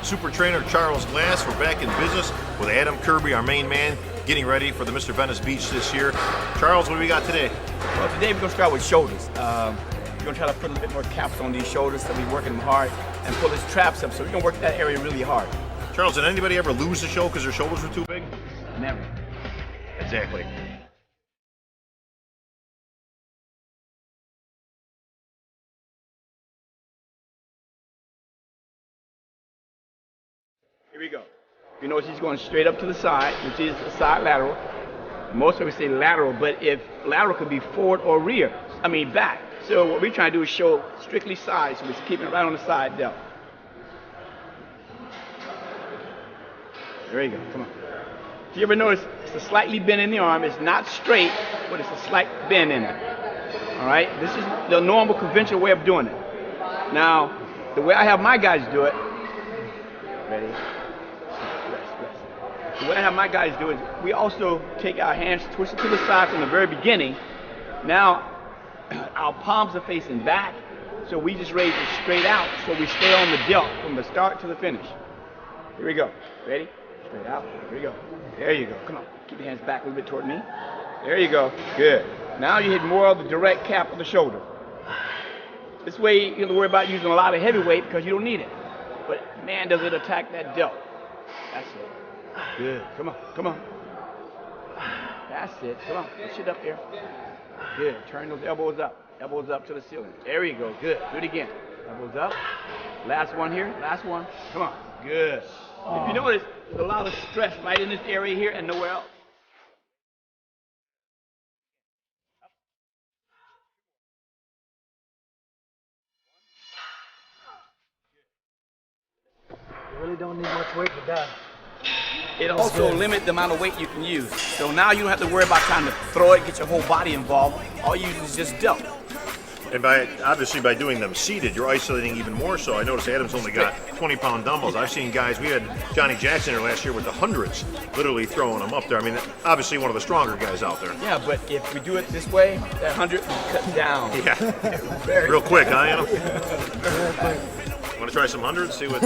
Super Trainer Charles Glass. We're back in business with Adam Kirby, our main man, getting ready for the Mr. Venice Beach this year. Charles, what do we got today? Well, today we're going to start with shoulders. We're going to try to put a little bit more caps on these shoulders, so we're working them hard, and pull his traps up, so we're going to work that area really hard. Charles, did anybody ever lose the show because their shoulders were too big? Never. Exactly. Here we go. You notice he's going straight up to the side, which is a side lateral. Most people say lateral, but if lateral could be forward or rear, back. So what we're trying to do is show strictly side, so we're keeping it right on the side depth. There you go, come on. If you ever notice, it's a slightly bend in the arm. It's not straight, but it's a slight bend in it. All right, this is the normal conventional way of doing it. Now, the way I have my guys do it, ready? The way I have my guys do it, we also take our hands, twist it to the side from the very beginning. Now, our palms are facing back, so we just raise it straight out, so we stay on the delt from the start to the finish. Here we go. Ready? Straight out. Here we go. There you go. Come on. Keep your hands back a little bit toward me. There you go. Good. Now you hit more of the direct cap of the shoulder. This way you don't have to worry about using a lot of heavy weight because you don't need it. But man, does it attack that delt. That's it. Good. Come on. Come on. That's it. Come on. Push it up there. Good. Turn those elbows up. Elbows up to the ceiling. There you go. Good. Do it again. Elbows up. Last one here. Last one. Come on. Good. If you notice, there's a lot of stress right in this area here and nowhere else. You really don't need much weight with that. It also limits the amount of weight you can use. So now you don't have to worry about trying to throw it, get your whole body involved. All you use is just delt. And obviously by doing them seated, you're isolating even more so. I noticed Adam's only got 20-pound dumbbells. I've seen guys, we had Johnny Jackson here last year with the hundreds, literally throwing them up there. Obviously one of the stronger guys out there. Yeah, but if we do it this way, that 100 will cut down. Yeah. Real quick, huh, Adam? Want to try some hundreds? See what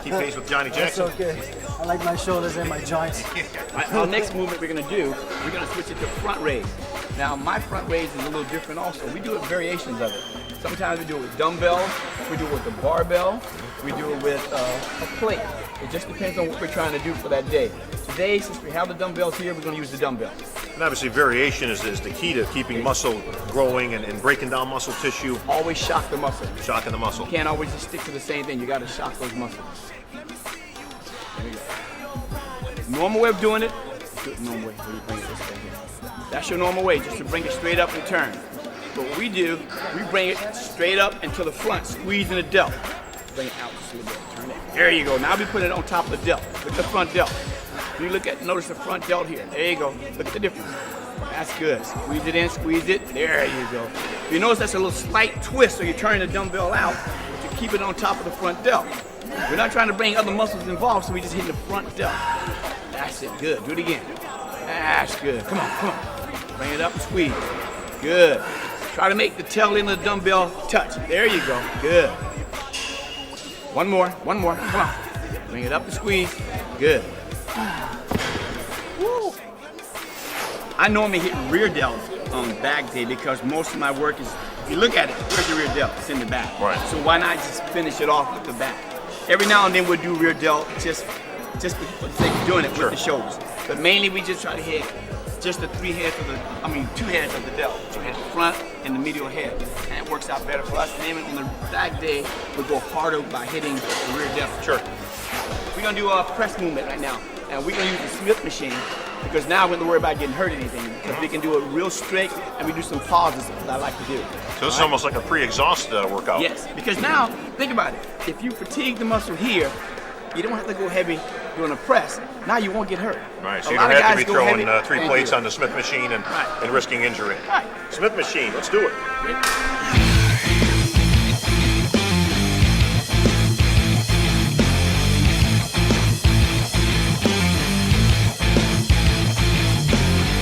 keep pace with Johnny Jackson? That's okay. I like my shoulders and my joints. Our next movement we're going to do, we're going to switch it to front raise. Now, my front raise is a little different also. We do variations of it. Sometimes we do it with dumbbells, we do it with a barbell, we do it with a plate. It just depends on what we're trying to do for that day. Today, since we have the dumbbells here, we're going to use the dumbbells. And obviously variation is the key to keeping muscle growing and breaking down muscle tissue. Always shock the muscle. Shocking the muscle. You can't always just stick to the same thing. You got to shock those muscles. There you go. Normal way of doing it. Good normal way. Where you bring it this way here. That's your normal way, just to bring it straight up and turn. But what we do, we bring it straight up and to the front, squeezing the delt. Bring it out just a little bit. Turn it. There you go. Now we put it on top of the delt. Look at the front delt. You notice the front delt here. There you go. Look at the difference. That's good. Squeeze it in, squeeze it. There you go. You notice that's a little slight twist, so you're turning the dumbbell out, but you keep it on top of the front delt. We're not trying to bring other muscles involved, so we just hit the front delt. That's it. Good. Do it again. That's good. Come on, come on. Bring it up and squeeze. Good. Try to make the tail end of the dumbbell touch. There you go. Good. One more. One more. Come on. Bring it up and squeeze. Good. Woo. I normally hit rear delts on back day because most of my work is, if you look at it, where's the rear delt? It's in the back. Right. So why not just finish it off with the back? Every now and then we'll do rear delt just for the sake of doing it with the shoulders. But mainly we just try to hit just the two heads of the delt. So hit the front and the medial head. And it works out better for us. And then on the back day, we'll go harder by hitting the rear delt. Sure. We're gonna do a press movement right now. And we're gonna use the Smith machine because now we don't have to worry about getting hurt or anything. Because we can do it real straight and we do some pauses that I like to do. So this is almost like a pre-exhaust workout. Yes, because now, think about it. If you fatigue the muscle here, you don't have to go heavy doing a press. Now you won't get hurt. Right, so A you lot don't of have to guys be go throwing heavy 3 and plates do it. on the Smith machine and Right. risking injury. Right. Smith machine, let's do it.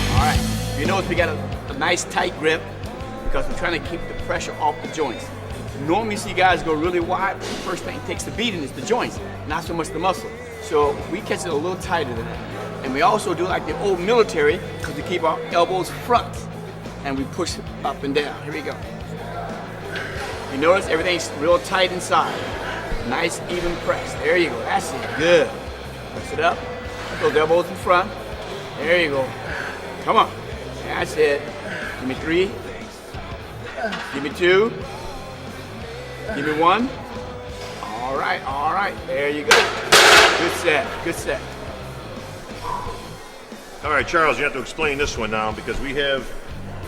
All right. You notice we got a nice tight grip because we're trying to keep the pressure off the joints. Normally you see guys go really wide, but the first thing that takes the beating is the joints, not so much the muscle. So we catch it a little tighter than that. And we also do like the old military, because we keep our elbows front and we push up and down. Here we go. You notice everything's real tight inside. Nice even press. There you go. That's it. Good. Press it up. Those elbows in front. There you go. Come on. That's it. Give me 3. Give me 2. Give me 1. All right. All right. There you go. Good set. Good set. All right, Charles, you have to explain this one now because we have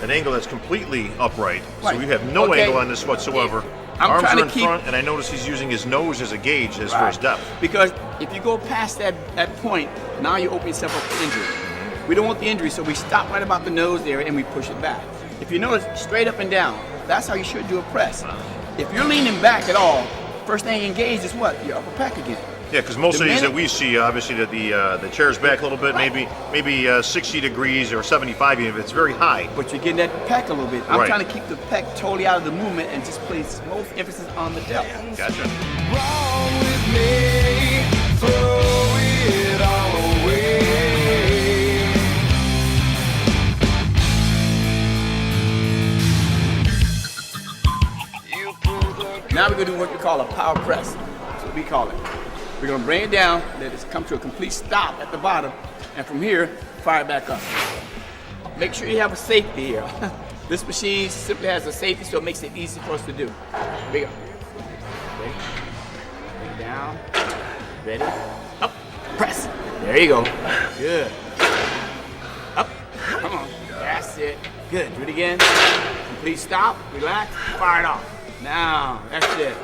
an angle that's completely upright. So Right. we have no Okay. angle on this whatsoever. I'm Arms trying are to in keep- front, and I notice he's using his nose as a gauge as for his depth. Because if you go past that point, now you open yourself up for injury. We don't want the injury, so we stop right about the nose there and we push it back. If you notice, straight up and down, that's how you should do a press. If you're leaning back at all, first thing you engage is what? Your upper pack again. Yeah, because most The of these that minute- we see, obviously, that the chair's back a little bit, maybe 60 degrees or 75 even if it's very high. But you're getting that pec a little bit. I'm Right. trying to keep the pec totally out of the movement and just place most emphasis on the depth. Gotcha. Wrong with me, throw it all away. You pull the Now we're gonna do what we call a power press. That's what we call it. We're gonna bring it down, let it come to a complete stop at the bottom, and from here, fire it back up. Make sure you have a safety here. This machine simply has a safety, so it makes it easy for us to do. Here we go. Ready? Bring it down. Ready? Up. Press. There you go. Good. Up. Come on. That's it. Good. Do it again. Complete stop. Relax. Fire it off. Now, that's it.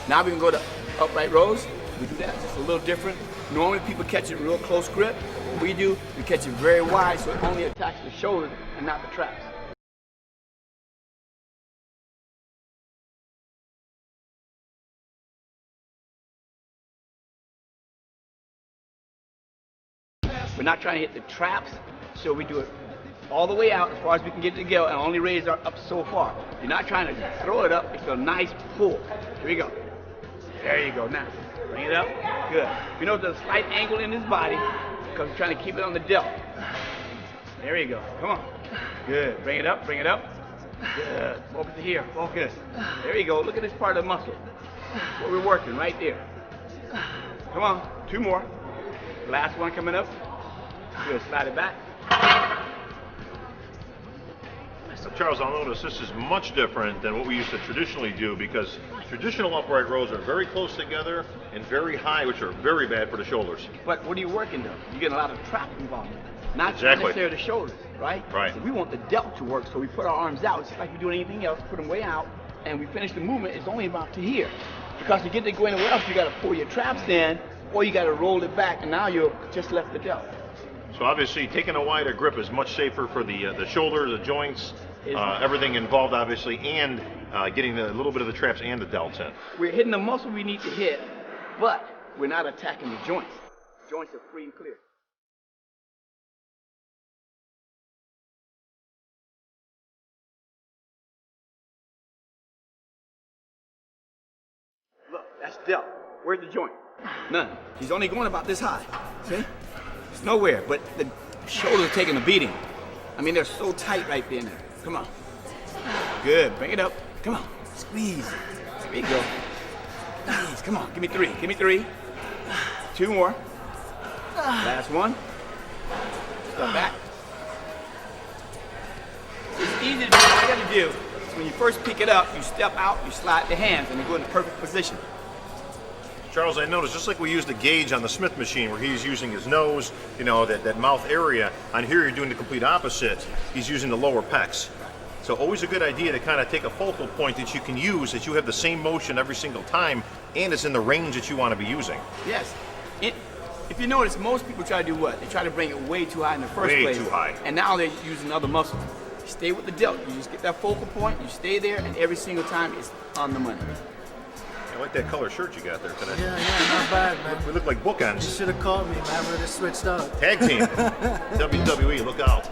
Now we can go to upright rows. We do that just a little different. Normally people catch it real close grip. What we do, we catch it very wide so it only attacks the shoulders and not the traps. We're not trying to hit the traps, so we do it all the way out as far as we can get it to go and only raise our up so far. You're not trying to throw it up, it's a nice pull. Here we go. There you go. Now, bring it up. Good. You know there's a slight angle in his body because we're trying to keep it on the delt. There you go. Come on. Good. Bring it up. Bring it up. Good. Focus it here. Focus. There you go. Look at this part of the muscle. What we're working right there. Come on. 2 more. Last one coming up. Good. Slide it back. So Charles, I'll notice this is much different than what we used to traditionally do because traditional upright rows are very close together and very high, which are very bad for the shoulders. But what are you working though? You're getting a lot of trap involved. Not Exactly. necessarily the shoulders, right? Right. So we want the delt to work, so we put our arms out. It's just like we do anything else, put them way out, and we finish the movement. It's only about to here. Because to get to go anywhere else, you got to pull your traps in, or you got to roll it back, and now you're just left the delt. So obviously taking a wider grip is much safer for the shoulder, the joints, everything involved obviously, and getting a little bit of the traps and the delts in. We're hitting the muscle we need to hit, but we're not attacking the joints. Joints are free and clear. Look, that's delt. Where's the joint? None. He's only going about this high. See? It's nowhere, but the shoulders are taking a beating. I mean, they're so tight right there now. Come on. Good. Bring it up. Come on. Squeeze. There you go. Squeeze. Come on. Give me 3. Give me 3. 2 more. Last one. Step back. It's easy to do. All you got to do is when you first pick it up, you step out, you slide the hands, and you go in the perfect position. Charles, I noticed just like we used the gauge on the Smith machine where he's using his nose, you know, that mouth area, on here you're doing the complete opposite. He's using the lower pecs. So always a good idea to kind of take a focal point that you can use, that you have the same motion every single time, and it's in the range that you want to be using. Yes. If you notice, most people try to do what? They try to bring it way too high in the first Way place. too high. And now they're using other muscles. Stay with the delt. You just get that focal point, you stay there, and every single time it's on the money. I like that color shirt you got there today. Yeah, not bad, man. We look like You bookends. should have called me, man. We'd have switched up. Tag team. WWE, look out.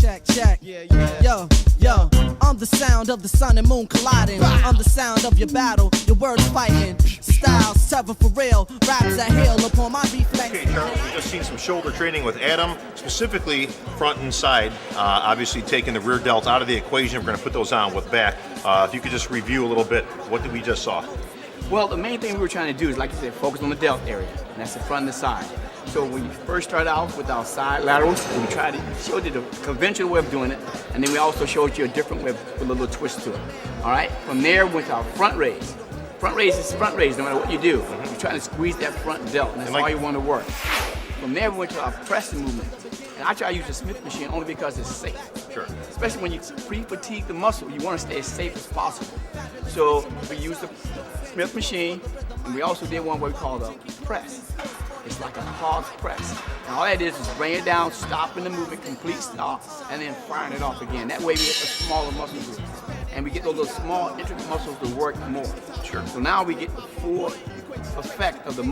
Check. check. Yo, yo, I'm the sound of the sun and moon colliding. I'm the sound of your battle, your words fighting. Styles, seven for real, raps that hail upon my reflex. Okay, Charles, we just seen some shoulder training with Adam, specifically front and side. Obviously, taking the rear delt out of the equation. We're going to put those on with back. If you could just review a little bit, what did we just saw? Well, the main thing we were trying to do is, like you said, focus on the delt area, and that's the front and the side. So when you first start out with our side laterals, we tried to show you the conventional way of doing it, and then we also showed you a different way with a little twist to it. All right. From there, we went to our front raise. Front raise is front raise, no matter what you do. You're trying to squeeze that front delt, and that's all you want to work. From there, we went to our pressing movement. And I try to use the Smith machine only because it's safe. Sure. Especially when you pre-fatigue the muscle, you want to stay as safe as possible. So we used the Smith machine, and we also did one what we call the press. It's like a pause press. And all that is bringing it down, stopping the movement, complete stop, and then firing it off again. That way we get a smaller muscle group. And we get those little small, intricate muscles to work more. Sure. So now we get the full effect of the